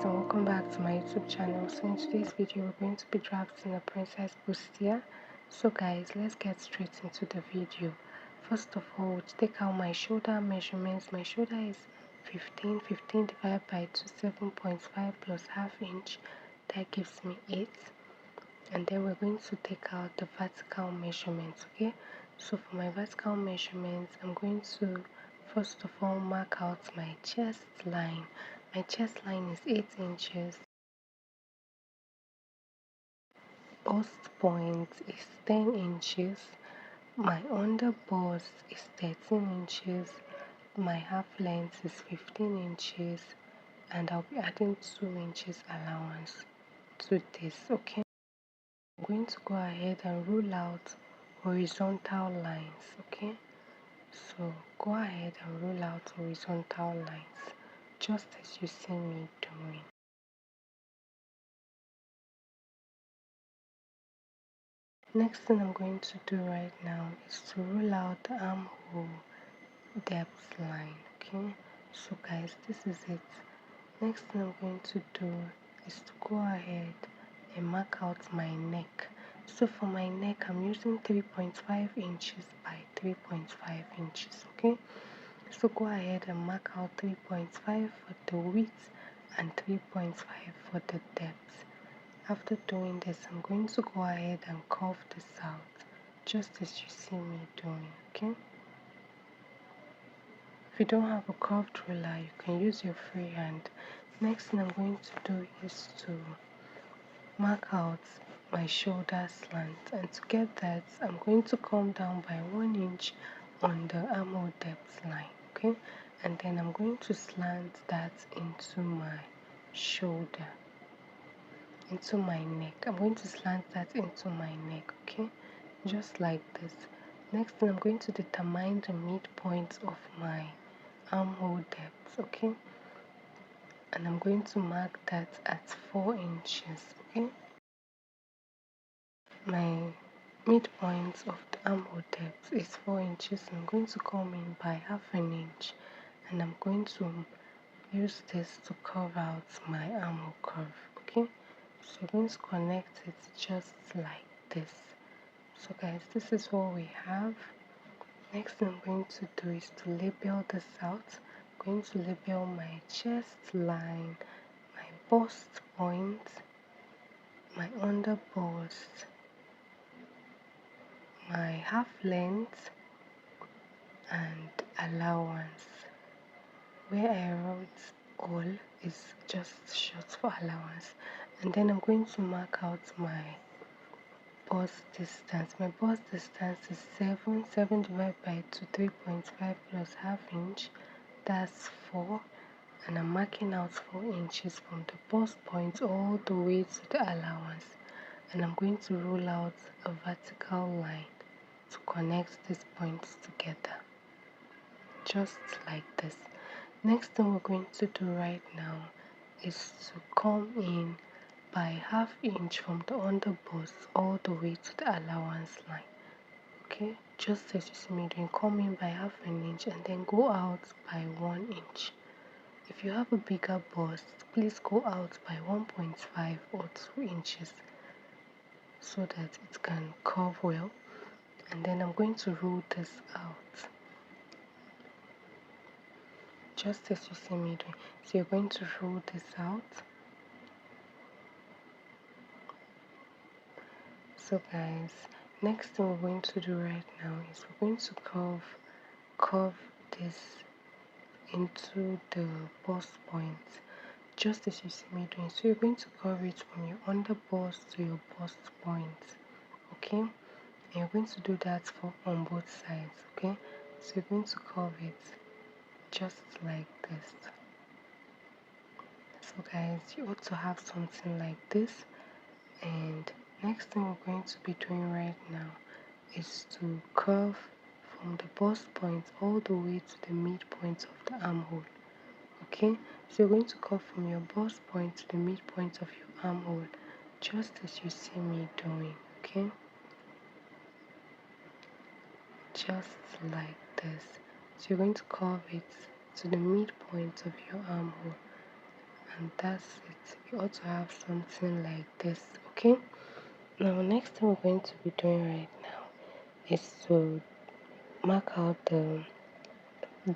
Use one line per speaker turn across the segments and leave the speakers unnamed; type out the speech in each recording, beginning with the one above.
and welcome back to my YouTube channel. So in today's video we're going to be drafting a princess bustier. So guys, let's get straight into the video. First of all, to take out my shoulder measurements, my shoulder is 15 divided by 27.5 plus half inch, that gives me 8. And then we're going to take out the vertical measurements. Okay, so for my vertical measurements, I'm going to first of all mark out my chest line. My chest line is 8 inches. Bust point is 10 inches. My under bust is 13 inches. My half length is 15 inches. And I'll be adding 2 inches allowance to this. Okay, I'm going to go ahead and rule out horizontal lines. Okay, so go ahead and rule out horizontal lines just as you see me doing. Next thing I'm going to do right now is to rule out the armhole depth line. Okay, so guys, this is it. Next thing I'm going to do is to go ahead and mark out my neck. So for my neck, I'm using 3.5 inches by 3.5 inches. Okay, so go ahead and mark out 3.5 for the width and 3.5 for the depth. After doing this, I'm going to go ahead and curve this out just as you see me doing. Okay, if you don't have a curved ruler, you can use your free hand. Next thing I'm going to do is to mark out my shoulder slant, and to get that, I'm going to come down by 1 inch on the armhole depth line. Okay, and then I'm going to slant that into my shoulder, into my neck. I'm going to slant that into my neck. Okay, just like this. Next thing, I'm going to determine the midpoint of my armhole depth. Okay, and I'm going to mark that at 4 inches. Okay, my midpoint of the armhole depth is 4 inches. I'm going to come in by half an inch, and I'm going to use this to curve out my armhole curve. Okay, so I'm going to connect it just like this. So guys, this is what we have. Next thing I'm going to do is to label this out. I'm going to label my chest line, my bust point, my under bust, my half length, and allowance. Where I wrote all is just short for allowance. And then I'm going to mark out my bust distance. My bust distance is 7 divided by 3.5 plus half inch, that's 4. And I'm marking out 4 inches from the bust point all the way to the allowance. And I'm going to rule out a vertical line to connect these points together, just like this. Next thing we're going to do right now is to come in by half inch from the under bust all the way to the allowance line. Okay, just as you see me doing, come in by half an inch and then go out by 1 inch. If you have a bigger bust, please go out by 1.5 or 2 inches so that it can curve well. And then I'm going to rule this out just as you see me doing. So you're going to rule this out. So guys, next thing we're going to do right now is we're going to curve this into the bust point, just as you see me doing. So you're going to curve it from your under bust to your bust point. Okay, and you're going to do that for on both sides. Okay, so you're going to curve it just like this. So guys, you ought to have something like this. And next thing we're going to be doing right now is to curve from the bust point all the way to the midpoint of the armhole. Okay, so you're going to curve from your bust point to the midpoint of your armhole, just as you see me doing. Okay, just like this. So you're going to curve it to the midpoint of your armhole, and that's it. You also have something like this. Okay, now next thing we're going to be doing right now is to mark out the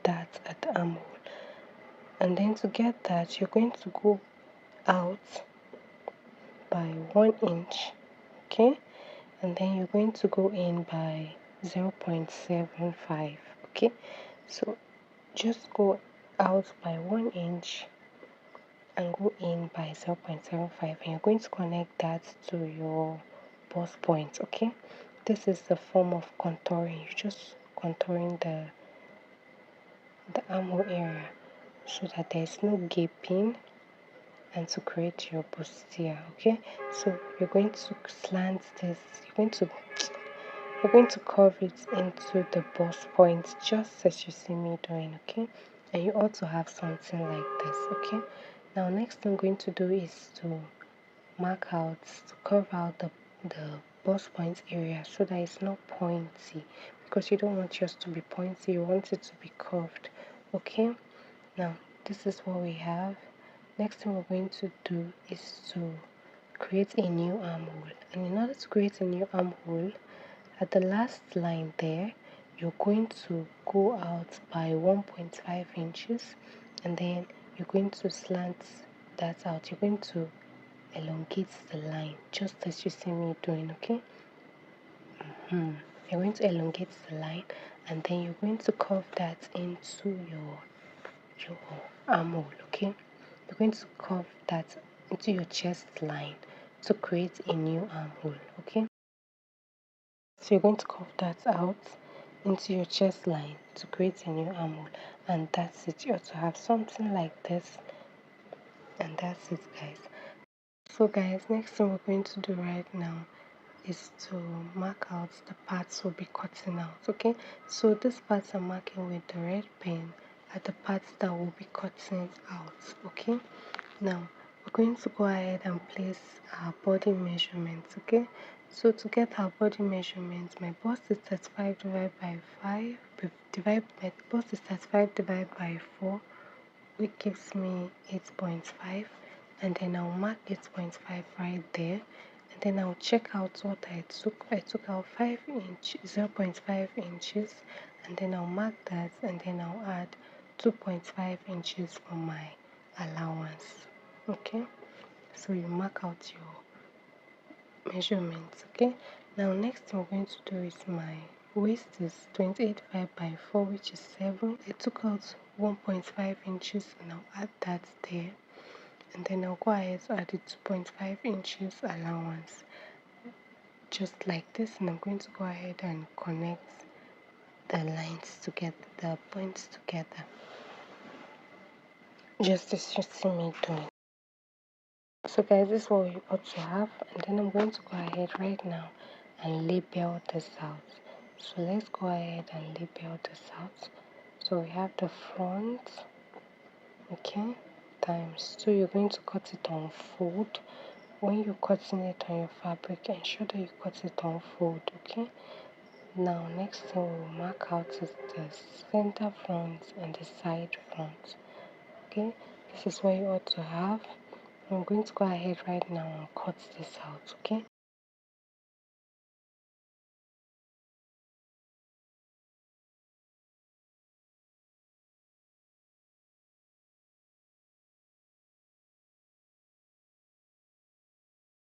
dart at the armhole, and then to get that you're going to go out by 1 inch. Okay, and then you're going to go in by 0.75. Okay, so just go out by 1 inch and go in by 0.75, and you're going to connect that to your bust point. Okay, this is the form of contouring. You're just contouring the armhole area so that there's no gaping and to create your bustier. Okay, so you're going to slant this, you're going to curve it into the bust point just as you see me doing. Okay, and you also have something like this. Okay, now next thing I'm going to do is to mark out, to curve out the bust point area so that it's not pointy, because you don't want yours to be pointy, you want it to be curved. Okay, now this is what we have. Next thing we're going to do is to create a new armhole, and in order to create a new armhole, at the last line there, you're going to go out by 1.5 inches, and then you're going to slant that out. You're going to elongate the line just as you see me doing. Okay, you're going to elongate the line, and then you're going to curve that into your armhole. Okay, you're going to curve that into your chest line to create a new armhole. Okay, so you're going to curve that out into your chest line to create a new armhole, and that's it. You also have something like this, and that's it, guys. So guys, next thing we're going to do right now is to mark out the parts we'll be cutting out. Okay, so these parts I'm marking with the red pen are the parts that we'll be cutting out. Okay, now we're going to go ahead and place our body measurements. Okay, so to get our body measurements, my bust is 35 divided by 5, my bust is 35 divided by 4, which gives me 8.5, and then I'll mark 8.5 right there, and then I'll check out what I took. I took out 0.5 inches, and then I'll mark that, and then I'll add 2.5 inches for my allowance. Okay, so you mark out your measurements. Okay, now next thing we're going to do is my waist is 28 divided by 4, which is 7. I took out 1.5 inches, and I'll add that there, and then I'll go ahead to add the 2.5 inches allowance just like this, and I'm going to go ahead and connect the lines together, the points together, just as you see me doing. So guys, this is what we ought to have, and then I'm going to go ahead right now and label this out. So let's go ahead and label this out. So we have the front, okay, times 2. You're going to cut it on fold. When you're cutting it on your fabric, ensure that you cut it on fold. Okay, now next thing we'll mark out is the center front and the side front. Okay, this is what you ought to have. I'm going to go ahead right now and cut this out. Okay,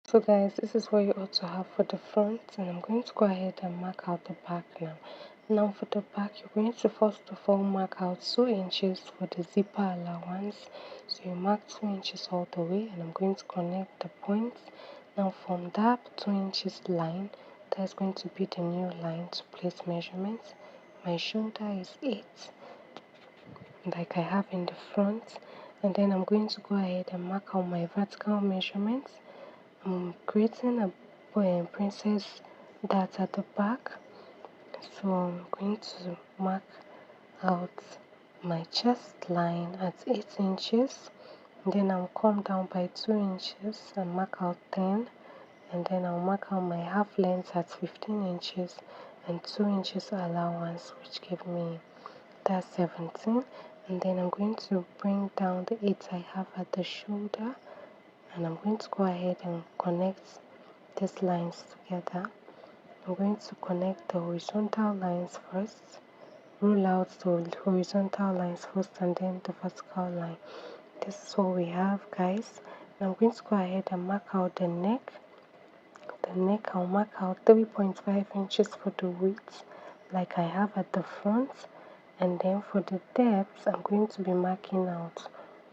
so guys, this is what you ought to have for the front, and I'm going to go ahead and mark out the back now. Now for the back, you're going to first of all mark out 2 inches for the zipper allowance. So you mark 2 inches all the way, and I'm going to connect the points. Now from that 2 inches line, that's going to be the new line to place measurements. My shoulder is 8, like I have in the front, and then I'm going to go ahead and mark out my vertical measurements. I'm creating a princess dart at the back, so I'm going to mark out my chest line at 8 inches, and then I'll come down by 2 inches and mark out 10, and then I'll mark out my half length at 15 inches and 2 inches allowance, which give me that's 17. And then I'm going to bring down the 8 I have at the shoulder, and I'm going to go ahead and connect these lines together. I'm going to connect the horizontal lines first, rule out the horizontal lines first, and then the vertical line. This is what we have, guys. Now I'm going to go ahead and mark out the neck. The neck, I'll mark out 3.5 inches for the width, like I have at the front. And then for the depth, I'm going to be marking out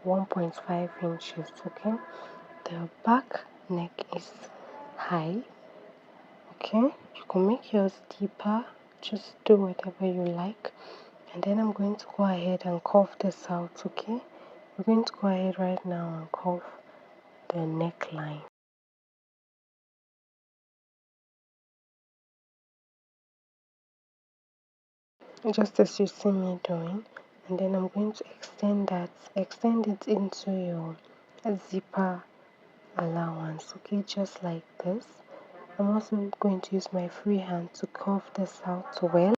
1.5 inches, okay? The back neck is high, okay? You can make yours deeper, just do whatever you like. And then I'm going to go ahead and curve this out, okay? We're going to go ahead right now and curve the neckline. Just as you see me doing, and then I'm going to extend it into your zipper allowance, okay, just like this. I'm also going to use my free hand to curve this out well,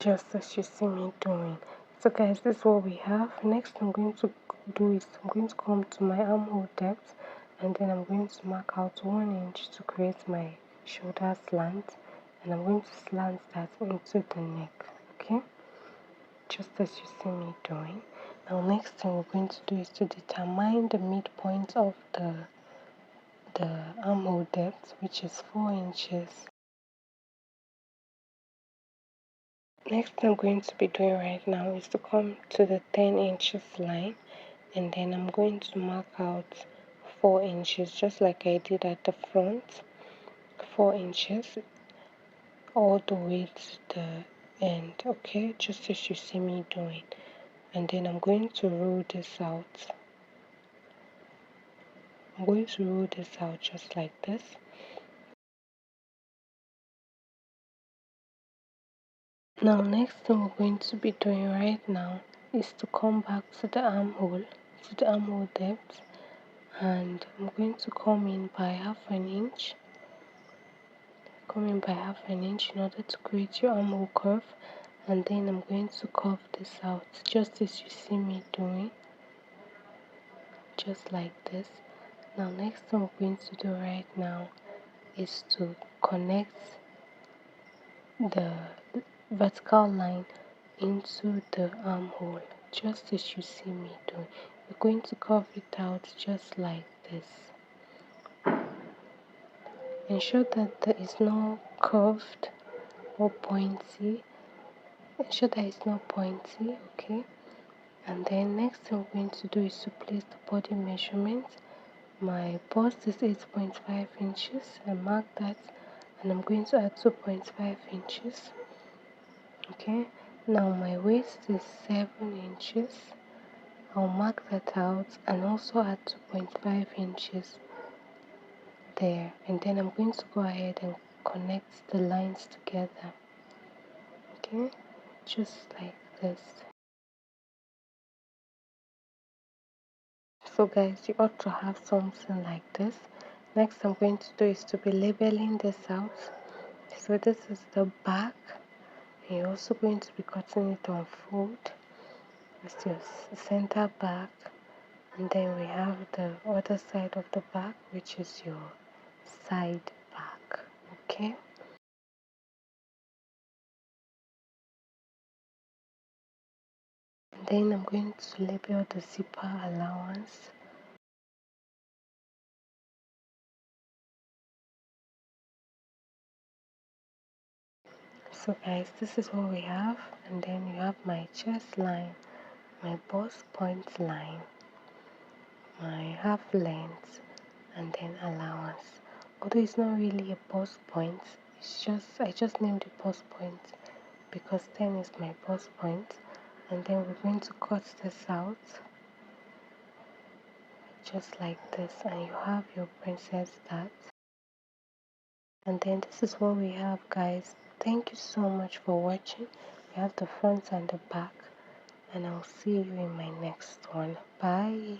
just as you see me doing. So guys, this is what we have. Next I'm going to do is I'm going to come to my armhole depth, and then I'm going to mark out 1 inch to create my shoulder slant, and I'm going to slant that into the neck, okay, just as you see me doing. Now next thing we're going to do is to determine the midpoint of the armhole depth, which is 4 inches. Next I'm going to be doing right now is to come to the 10 inches line, and then I'm going to mark out 4 inches just like I did at the front, 4 inches all the way to the end, okay, just as you see me doing. And then I'm going to roll this out. I'm going to roll this out just like this. Now next thing we're going to be doing right now is to come back to the armhole depth, and I'm going to come in by half an inch. Come in by half an inch in order to create your armhole curve, and then I'm going to curve this out just as you see me doing, just like this. Now next thing we're going to do right now is to connect the vertical line into the armhole, just as you see me doing. You're going to curve it out just like this. Ensure that there is no curved or pointy. Ensure that it's not pointy, okay? And then next thing we're going to do is to place the body measurement. My bust is 8.5 inches. I mark that, and I'm going to add 2.5 inches. Okay, now my waist is 7 inches. I'll mark that out and also add 2.5 inches there, and then I'm going to go ahead and connect the lines together, okay, just like this. So guys, you ought to have something like this. Next I'm going to do is to be labeling this out. So this is the back, and you're also going to be cutting it on fold. It's your center back, and then we have the other side of the back, which is your side back, okay. And then I'm going to label the zipper allowance. So guys, this is what we have, and then you have my chest line, my bust point line, my half length, and then allowance. Although it's not really a bust point, it's just I just named it bust point because 10 is my bust point. And then we're going to cut this out just like this, and you have your princess dart. And then this is what we have, guys. Thank you so much for watching. We have the front and the back, and I'll see you in my next one. Bye.